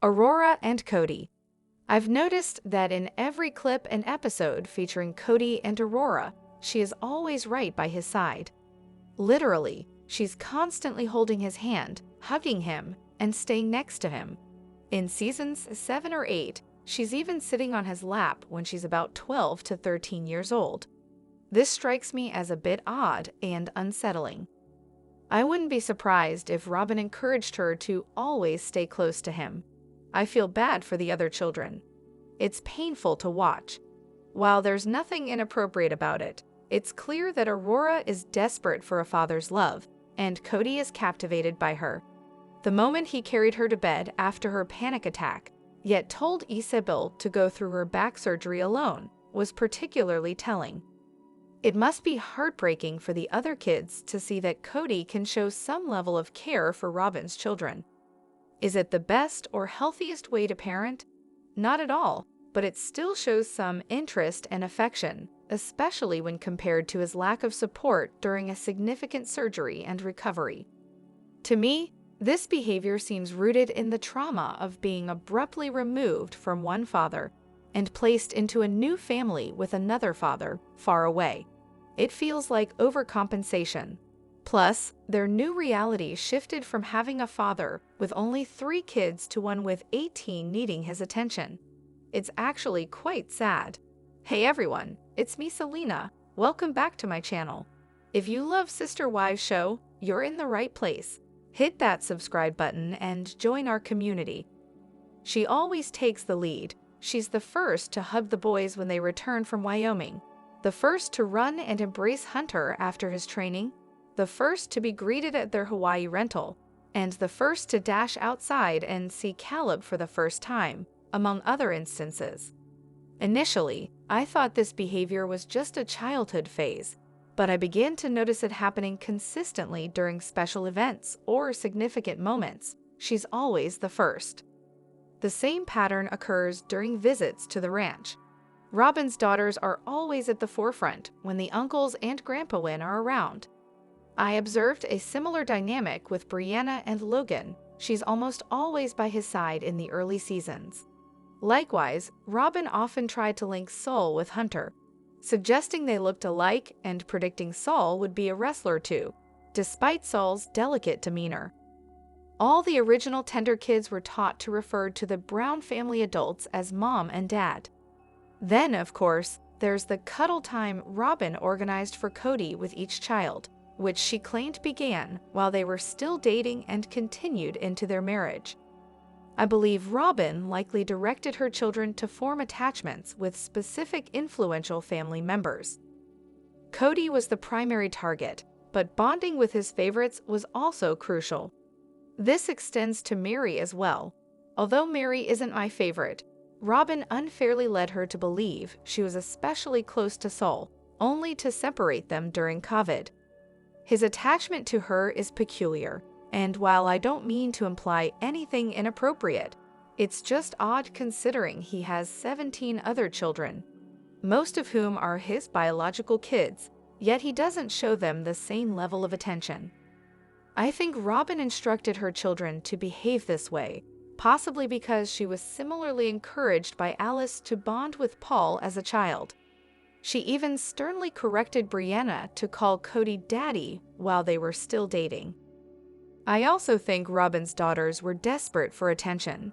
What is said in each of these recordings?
Aurora and Cody. I've noticed that in every clip and episode featuring Cody and Aurora, she is always right by his side. Literally, she's constantly holding his hand, hugging him, and staying next to him. In seasons 7 or 8, she's even sitting on his lap when she's about 12 to 13 years old. This strikes me as a bit odd and unsettling. I wouldn't be surprised if Robin encouraged her to always stay close to him. I feel bad for the other children. It's painful to watch. While there's nothing inappropriate about it, it's clear that Aurora is desperate for a father's love, and Cody is captivated by her. The moment he carried her to bed after her panic attack, yet told Isabel to go through her back surgery alone, was particularly telling. It must be heartbreaking for the other kids to see that Cody can show some level of care for Robin's children. Is it the best or healthiest way to parent? Not at all, but it still shows some interest and affection, especially when compared to his lack of support during a significant surgery and recovery. To me, this behavior seems rooted in the trauma of being abruptly removed from one father and placed into a new family with another father far away. It feels like overcompensation. Plus, their new reality shifted from having a father with only 3 kids to one with 18 needing his attention. It's actually quite sad. Hey everyone, it's me Selena. Welcome back to my channel. If you love Sister Wives show, you're in the right place. Hit that subscribe button and join our community. She always takes the lead. She's the first to hug the boys when they return from Wyoming, the first to run and embrace Hunter after his training, the first to be greeted at their Hawaii rental, and the first to dash outside and see Caleb for the first time, among other instances. Initially, I thought this behavior was just a childhood phase, but I began to notice it happening consistently during special events or significant moments. She's always the first. The same pattern occurs during visits to the ranch. Robin's daughters are always at the forefront when the uncles and Grandpa Wynn are around. I observed a similar dynamic with Brianna and Logan. She's almost always by his side in the early seasons. Likewise, Robin often tried to link Saul with Hunter, suggesting they looked alike and predicting Saul would be a wrestler too, despite Saul's delicate demeanor. All the original Tender kids were taught to refer to the Brown family adults as Mom and Dad. Then, of course, there's the cuddle time Robin organized for Cody with each child, which she claimed began while they were still dating and continued into their marriage. I believe Robin likely directed her children to form attachments with specific influential family members. Cody was the primary target, but bonding with his favorites was also crucial. This extends to Mary as well. Although Mary isn't my favorite, Robin unfairly led her to believe she was especially close to Saul, only to separate them during COVID. His attachment to her is peculiar, and while I don't mean to imply anything inappropriate, it's just odd considering he has 17 other children, most of whom are his biological kids, yet he doesn't show them the same level of attention. I think Robin instructed her children to behave this way, possibly because she was similarly encouraged by Alice to bond with Paul as a child. She even sternly corrected Brianna to call Cody Daddy while they were still dating. I also think Robin's daughters were desperate for attention.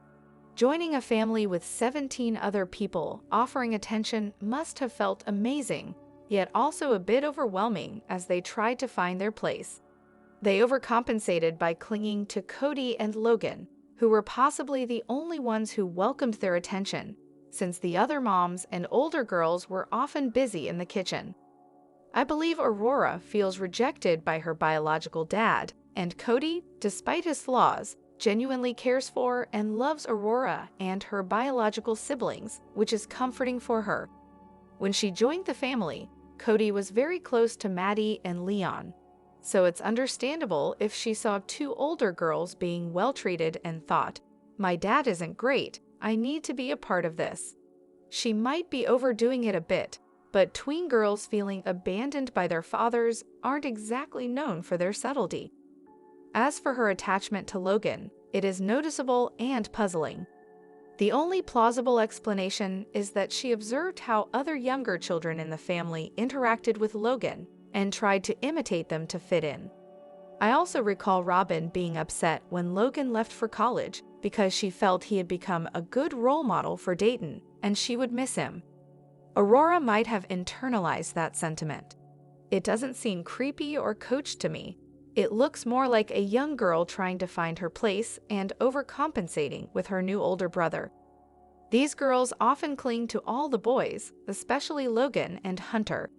Joining a family with 17 other people offering attention must have felt amazing, yet also a bit overwhelming as they tried to find their place. They overcompensated by clinging to Cody and Logan, who were possibly the only ones who welcomed their attention, since the other moms and older girls were often busy in the kitchen. I believe Aurora feels rejected by her biological dad, and Cody, despite his flaws, genuinely cares for and loves Aurora and her biological siblings, which is comforting for her. When she joined the family, Cody was very close to Maddie and Leon, so it's understandable if she saw 2 older girls being well treated and thought, "My dad isn't great, I need to be a part of this." She might be overdoing it a bit, but tween girls feeling abandoned by their fathers aren't exactly known for their subtlety. As for her attachment to Logan, it is noticeable and puzzling. The only plausible explanation is that she observed how other younger children in the family interacted with Logan and tried to imitate them to fit in. I also recall Robin being upset when Logan left for college because she felt he had become a good role model for Dayton and she would miss him. Aurora might have internalized that sentiment. It doesn't seem creepy or coached to me. It looks more like a young girl trying to find her place and overcompensating with her new older brother. These girls often cling to all the boys, especially Logan and Hunter.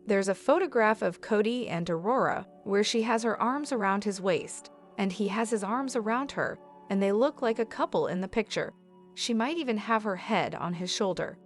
There's a photograph of Cody and Aurora where she has her arms around his waist, and he has his arms around her, and they look like a couple in the picture. She might even have her head on his shoulder.